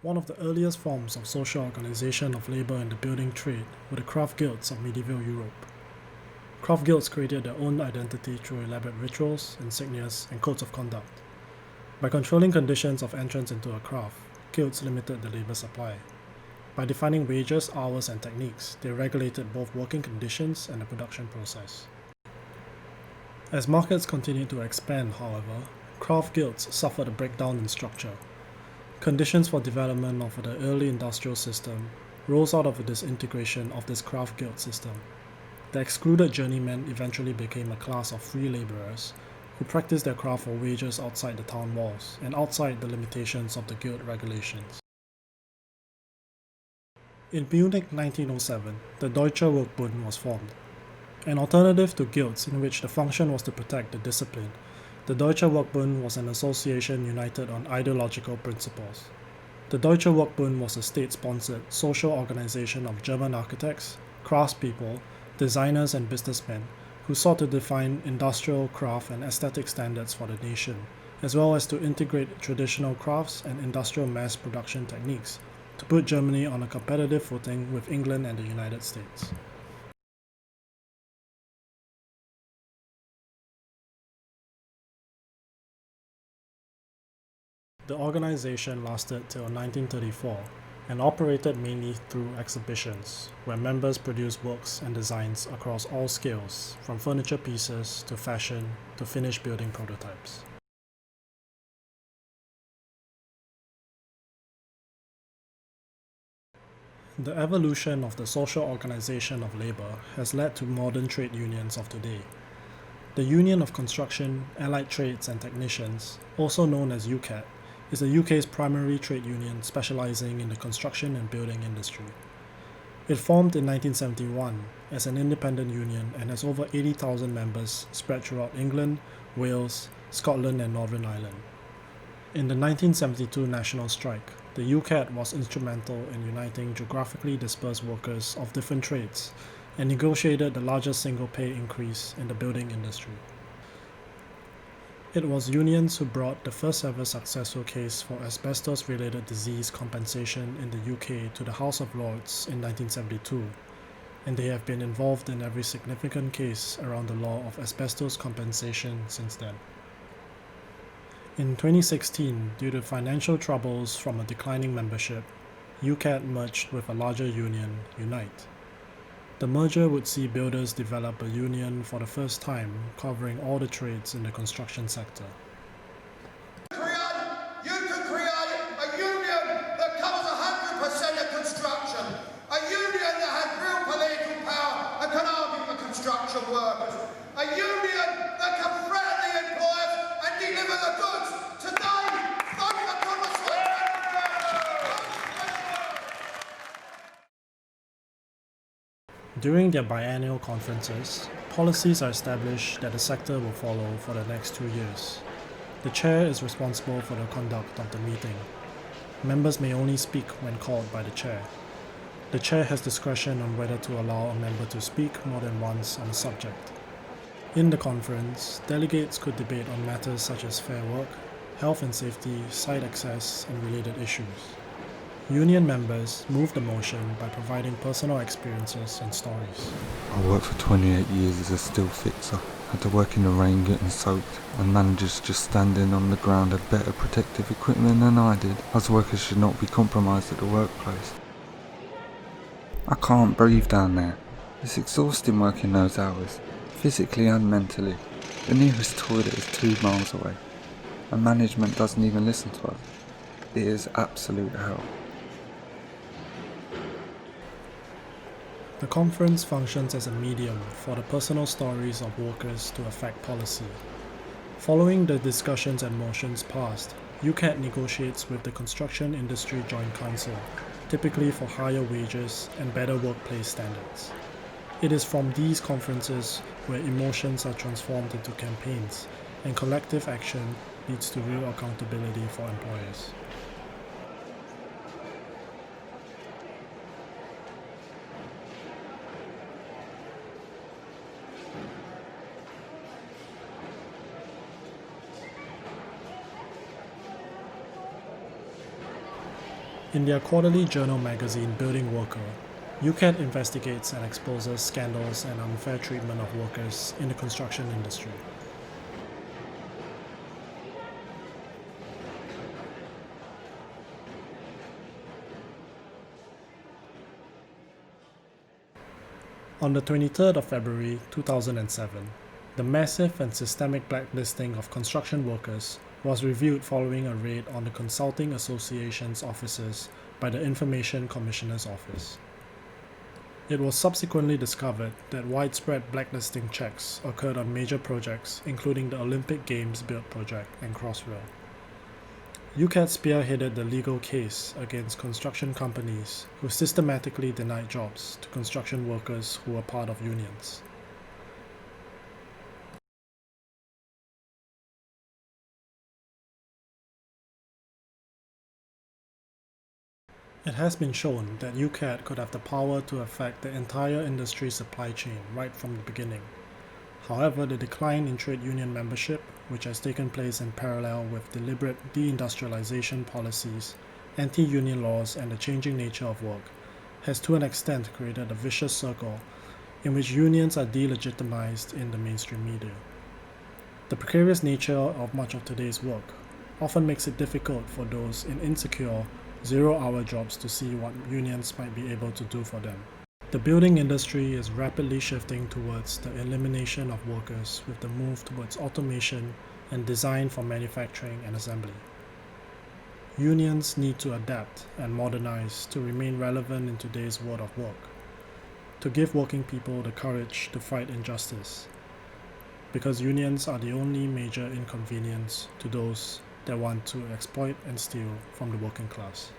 One of the earliest forms of social organization of labor in the building trade were the craft guilds of medieval Europe. Craft guilds created their own identity through elaborate rituals, insignias, and codes of conduct. By controlling conditions of entrance into a craft, guilds limited the labor supply. By defining wages, hours, and techniques, they regulated both working conditions and the production process. As markets continued to expand, however, craft guilds suffered a breakdown in structure. Conditions for development of the early industrial system rose out of a disintegration of this craft guild system. The excluded journeymen eventually became a class of free laborers who practiced their craft for wages outside the town walls and outside the limitations of the guild regulations. In Munich 1907, the Deutsche Werkbund was formed. An alternative to guilds in which the function was to protect the discipline, the Deutsche Werkbund was an association united on ideological principles. The Deutsche Werkbund was a state-sponsored social organization of German architects, craftspeople, designers and businessmen who sought to define industrial, craft and aesthetic standards for the nation, as well as to integrate traditional crafts and industrial mass production techniques to put Germany on a competitive footing with England and the United States. The organization lasted till 1934 and operated mainly through exhibitions, where members produced works and designs across all scales, from furniture pieces to fashion to finished building prototypes. The evolution of the social organization of labor has led to modern trade unions of today. The Union of Construction, Allied Trades and Technicians, also known as UCAT, is the UK's primary trade union specializing in the construction and building industry. It formed in 1971 as an independent union and has over 80,000 members spread throughout England, Wales, Scotland and Northern Ireland. In the 1972 national strike, the UCAT was instrumental in uniting geographically dispersed workers of different trades and negotiated the largest single pay increase in the building industry. It was unions who brought the first ever successful case for asbestos-related disease compensation in the UK to the House of Lords in 1972, and they have been involved in every significant case around the law of asbestos compensation since then. In 2016, due to financial troubles from a declining membership, UCAT merged with a larger union, Unite. The merger would see builders develop a union for the first time, covering all the trades in the construction sector. You can create a union that covers 100% of construction, a union that has real political power and can argue for construction workers, a union that can threaten the employers and deliver the goods today. Vote for Thomas Wayne. During their biennial conferences, policies are established that the sector will follow for the next 2 years. The chair is responsible for the conduct of the meeting. Members may only speak when called by the chair. The chair has discretion on whether to allow a member to speak more than once on a subject. In the conference, delegates could debate on matters such as fair work, health and safety, site access, and related issues. Union members moved the motion by providing personal experiences and stories. I worked for 28 years as a steel fixer. Had to work in the rain getting soaked, and managers just standing on the ground had better protective equipment than I did. Us workers should not be compromised at the workplace. I can't breathe down there. It's exhausting working those hours, physically and mentally. The nearest toilet is 2 miles away, and management doesn't even listen to us. It is absolute hell. The conference functions as a medium for the personal stories of workers to affect policy. Following the discussions and motions passed, UCAT negotiates with the Construction Industry Joint Council, typically for higher wages and better workplace standards. It is from these conferences where emotions are transformed into campaigns and collective action leads to real accountability for employers. In their quarterly journal magazine Building Worker, UCAT investigates and exposes scandals and unfair treatment of workers in the construction industry. On the 23rd of February 2007, the massive and systemic blacklisting of construction workers was revealed following a raid on the Consulting Association's offices by the Information Commissioner's Office. It was subsequently discovered that widespread blacklisting checks occurred on major projects including the Olympic Games Build project and Crossrail. UCAT spearheaded the legal case against construction companies who systematically denied jobs to construction workers who were part of unions. It has been shown that UCAT could have the power to affect the entire industry supply chain right from the beginning. However, the decline in trade union membership, which has taken place in parallel with deliberate deindustrialization policies, anti-union laws, and the changing nature of work, has to an extent created a vicious circle in which unions are delegitimized in the mainstream media. The precarious nature of much of today's work often makes it difficult for those in insecure, zero-hour jobs to see what unions might be able to do for them. The building industry is rapidly shifting towards the elimination of workers with the move towards automation and design for manufacturing and assembly. Unions need to adapt and modernize to remain relevant in today's world of work, to give working people the courage to fight injustice, because unions are the only major inconvenience to those that want to exploit and steal from the working class.